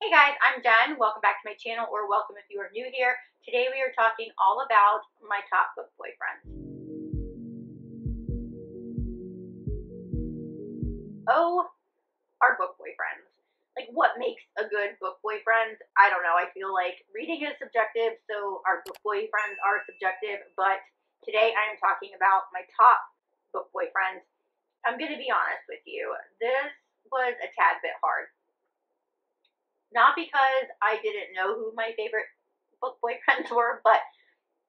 Hey guys, I'm Jen. Welcome back to my channel, or welcome if you are new here. Today we are talking all about my top book boyfriends. Oh, our book boyfriends. Like, what makes a good book boyfriend? I don't know. I feel like reading is subjective, so our book boyfriends are subjective, but today I am talking about my top book boyfriends. I'm going to be honest with you. This was a tad bit hard. Not because I didn't know who my favorite book boyfriends were, but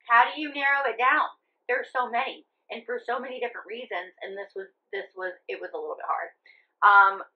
how do you narrow it down? There's so many, and for so many different reasons, and it was a little bit hard.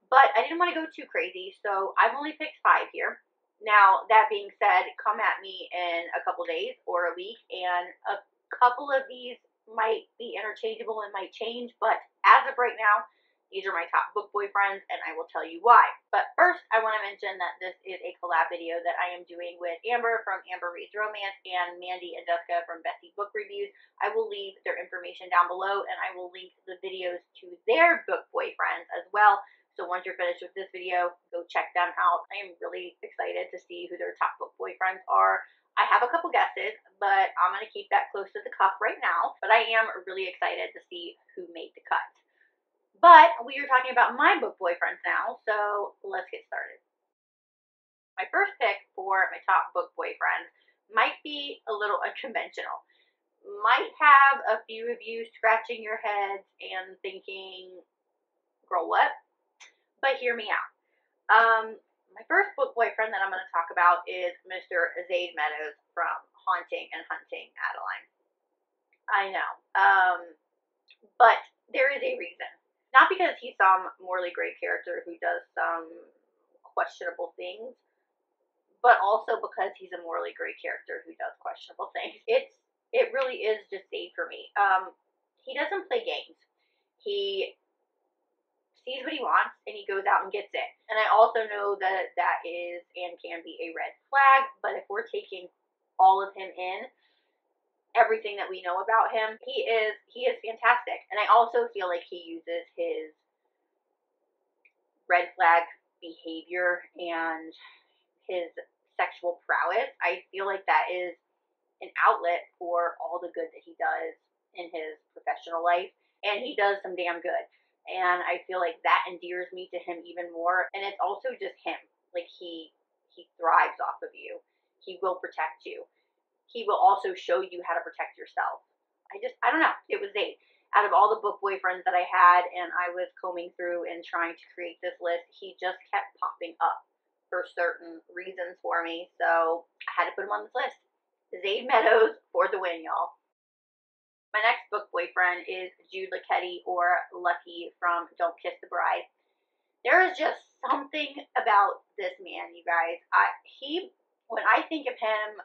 But I didn't want to go too crazy, so I've only picked 5 here. Now, that being said, come at me in a couple days or a week, and a couple of these might be interchangeable and might change, but as of right now, these are my top book boyfriends, and I will tell you why. But first, I want to mention that this is a collab video that I am doing with Amber from Amber Reads Romance and Mandy and Jessica from Bessie Book Reviews. I will leave their information down below, and I will link the videos to their book boyfriends as well. So once you're finished with this video, go check them out. I am really excited to see who their top book boyfriends are. I have a couple guesses, but I'm going to keep that close to the cuff right now. But I am really excited to see who made the cut. But we are talking about my book boyfriends now, so let's get started. My first pick for my top book boyfriend might be a little unconventional. Might have a few of you scratching your heads and thinking, girl, what? But hear me out. My first book boyfriend that I'm going to talk about is Mr. Zade Meadows from Haunting and Hunting Adeline. I know. But there is a reason. Not because he's some morally great character who does some questionable things, but also because he's a morally great character who does questionable things. It really is just Zade for me. He doesn't play games. He sees what he wants and he goes out and gets it. And I also know that that is and can be a red flag, but if we're taking all of him in, everything that we know about him, he is fantastic. And I also feel like he uses his red flag behavior and his sexual prowess. I feel like that is an outlet for all the good that he does in his professional life, and he does some damn good. And I feel like that endears me to him even more. And it's also just him. Like, he thrives off of you. He will protect you. He will also show you how to protect yourself. I don't know. It was Zade. Out of all the book boyfriends that I had, and I was combing through and trying to create this list, he just kept popping up for certain reasons for me. So I had to put him on this list. Zade Meadows for the win, y'all. My next book boyfriend is Judicetti, or Lucky, from Don't Kiss the Bride. There is just something about this man, you guys. When I think of him,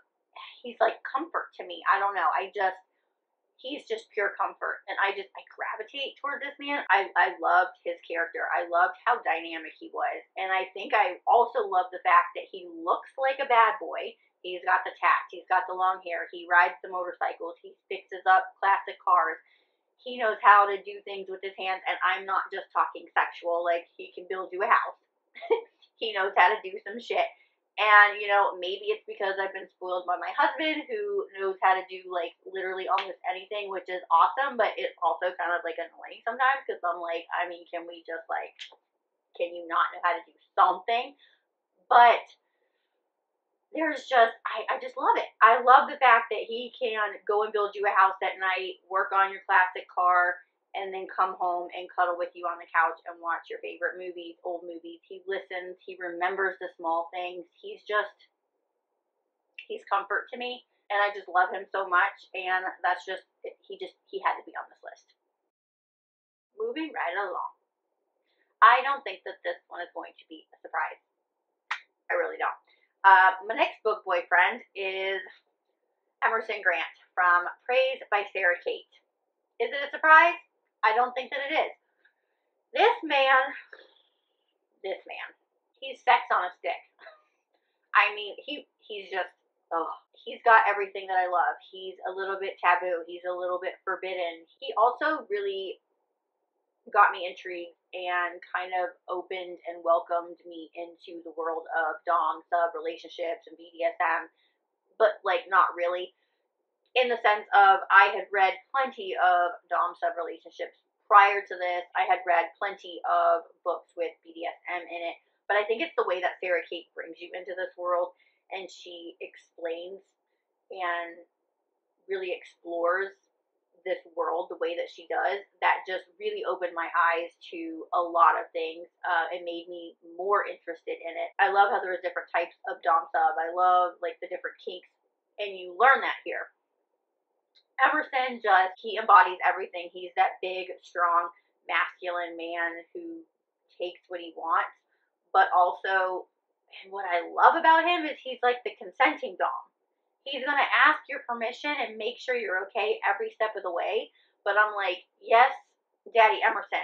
he's like comfort to me. I don't know. He's just pure comfort. And I gravitate toward this man. I loved his character. I loved how dynamic he was. And I think I also love the fact that he looks like a bad boy. He's got the tats. He's got the long hair. He rides the motorcycles. He fixes up classic cars. He knows how to do things with his hands. And I'm not just talking sexual. Like, he can build you a house. He knows how to do some shit. And, you know, maybe it's because I've been spoiled by my husband, who knows how to do, like, literally almost anything, which is awesome, but it's also kind of, like, annoying sometimes, because I'm like, I mean, can we just, like, can you not know how to do something? But there's just, I just love it. I love the fact that he can go and build you a house at night, work on your classic car, and then come home and cuddle with you on the couch and watch your favorite movies, old movies. He listens. He remembers the small things. He's comfort to me, and I just love him so much, and that's just, he had to be on this list. Moving right along. I don't think that this one is going to be a surprise. I really don't. My next book boyfriend is Emerson Grant from Praise by Sarah Kate. Is it a surprise? I don't think that it is. This man, he's sex on a stick. I mean, he's just, he's got everything that I love. He's a little bit taboo. He's a little bit forbidden. He also really got me intrigued and kind of opened and welcomed me into the world of dom sub relationships and BDSM, but like not really, in the sense of I had read plenty of dom sub relationships prior to this. I had read plenty of books with BDSM in it, but I think it's the way that Sarah Kate brings you into this world, and she explains and really explores this world the way that she does, that just really opened my eyes to a lot of things. It made me more interested in it. I love how there was different types of dom sub. I love like the different kinks, and you learn that here. Emerson he embodies everything. He's that big, strong, masculine man who takes what he wants, but also, and what I love about him is he's like the consenting dom. He's going to ask your permission and make sure you're okay every step of the way. But I'm like, yes, Daddy Emerson,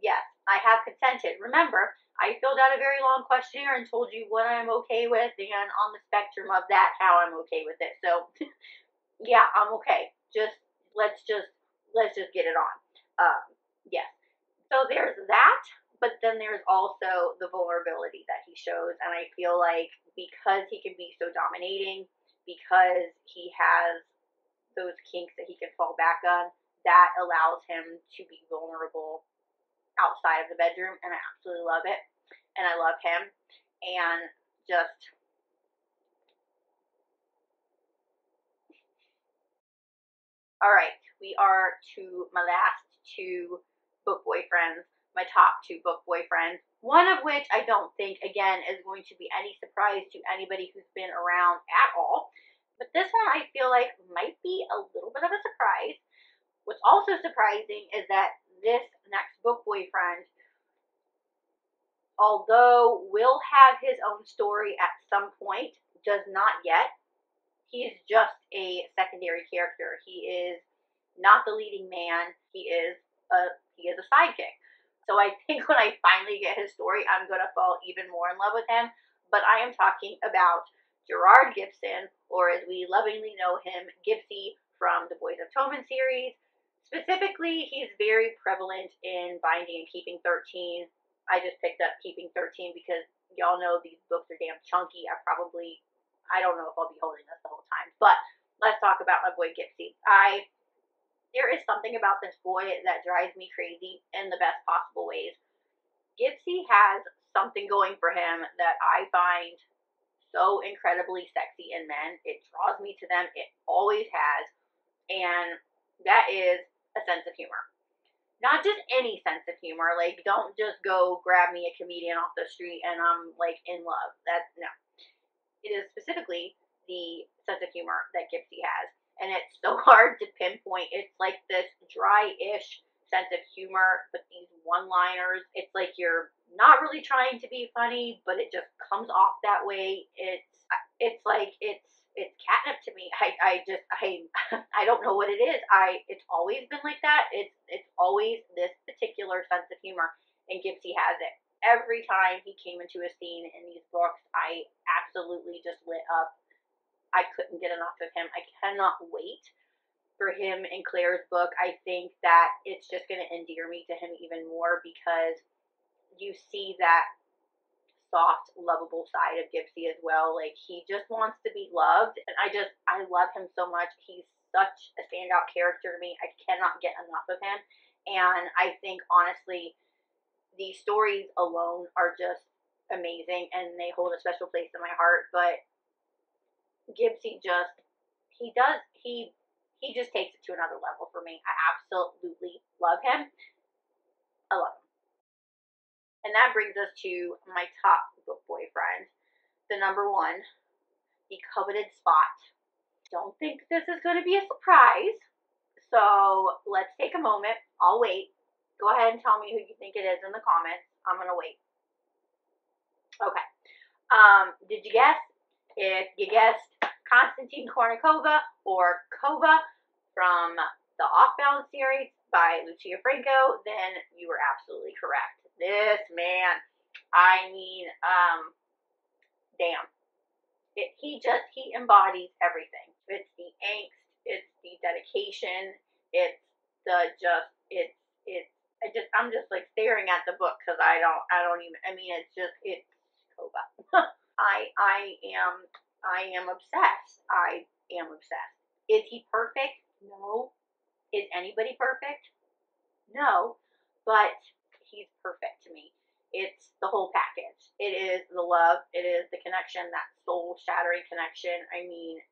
yes, I have consented. Remember, I filled out a very long questionnaire and told you what I'm okay with, and on the spectrum of that, how I'm okay with it. So, yeah, I'm okay. Let's just get it on. Yes. So there's that. But then there's also the vulnerability that he shows, and I feel like because he can be so dominating, because he has those kinks that he can fall back on, that allows him to be vulnerable outside of the bedroom, and I absolutely love it, and I love him, and just... Alright, we are to my last two book boyfriends, my top two book boyfriends, one of which I don't think, again, is going to be any surprise to anybody who's been around at all. But this one I feel like might be a little bit of a surprise. What's also surprising is that this next book boyfriend, although will have his own story at some point, does not yet. He's just a secondary character. He is not the leading man. He is a sidekick. So I think when I finally get his story, I'm going to fall even more in love with him. But I am talking about Gerard Gibson, or as we lovingly know him, Gypsy from the Boys of Tommen series. Specifically, he's very prevalent in Binding and Keeping 13. I just picked up Keeping 13 because y'all know these books are damn chunky. I don't know if I'll be holding this the whole time. But let's talk about my boy Gypsy. There is something about this boy that drives me crazy in the best possible ways. Gypsy has something going for him that I find so incredibly sexy in men. It draws me to them. It always has. And that is a sense of humor. Not just any sense of humor. Like, don't just go grab me a comedian off the street and I'm, like, in love. No. It is specifically the sense of humor that Gypsy has. And it's so hard to pinpoint. It's like this dry-ish sense of humor, but these one-liners, it's like you're not really trying to be funny, but it just comes off that way. It's like it's catnip to me. I don't know what it is. It's always been like that. It's always this particular sense of humor, and Gypsy has it. Every time he came into a scene in these books, I absolutely just lit up. I couldn't get enough of him. I cannot wait for him in Claire's book. I think that it's just going to endear me to him even more because you see that soft, lovable side of Gypsy as well. Like, he just wants to be loved, and I love him so much. He's such a standout character to me. I cannot get enough of him, and I think, honestly, these stories alone are just amazing, and they hold a special place in my heart, but Gypsy just, he just takes it to another level for me. I absolutely love him. I love him. And that brings us to my top book boyfriend, the number one, the coveted Spot. Don't think this is going to be a surprise, so let's take a moment. I'll wait. Go ahead and tell me who you think it is in the comments. I'm going to wait. Okay. Did you guess? If you guessed Konstantin Kornikova or Kova from the Offbound series by Lucia Franco, then you were absolutely correct. This man, I mean, damn. He embodies everything. It's the angst, it's the dedication, it's I'm just like staring at the book because I don't even, I mean, it's Kova. I am obsessed. I am obsessed. Is he perfect? No. Is anybody perfect? No. But he's perfect to me. It's the whole package. It is the love. It is the connection, that soul shattering connection. I mean,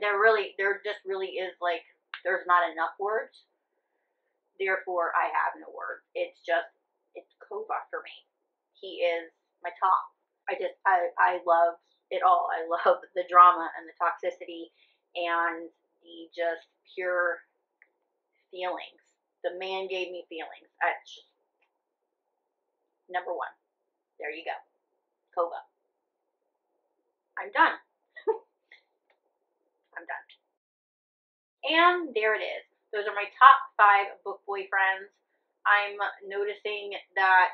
there just really is like, there's not enough words. Therefore, I have no words. It's Kova for me. He is my top. I love it all. I love the drama and the toxicity and the just pure feelings. The man gave me feelings. That's just number one. There you go. Kova. I'm done. I'm done. And there it is. Those are my top 5 book boyfriends. I'm noticing that,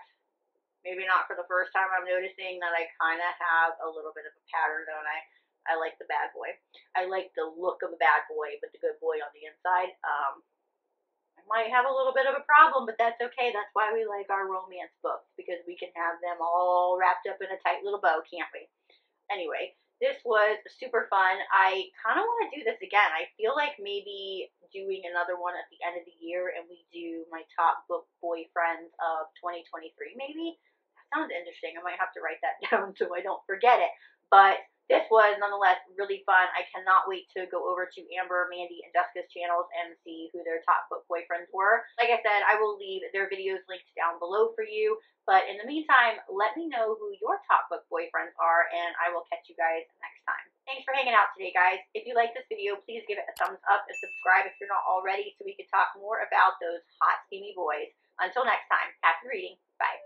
maybe not for the first time, I'm noticing that I kind of have a little bit of a pattern, don't I? I like the bad boy. I like the look of a bad boy, but the good boy on the inside. I might have a little bit of a problem, but that's okay. That's why we like our romance books, because we can have them all wrapped up in a tight little bow, can't we? Anyway, this was super fun. I kind of want to do this again. I feel like maybe doing another one at the end of the year, and we do my top book boyfriends of 2023, maybe? That sounds interesting. I might have to write that down so I don't forget it. But this was nonetheless really fun. I cannot wait to go over to Amber, Mandy, and Jessica's channels and see who their top book boyfriends were. Like I said, I will leave their videos linked down below for you. But in the meantime, let me know who your top book boyfriends are, and I will catch you guys next time. Thanks for hanging out today, guys. If you like this video, please give it a thumbs up and subscribe if you're not already, so we can talk more about those hot, steamy boys. Until next time, happy reading. Bye.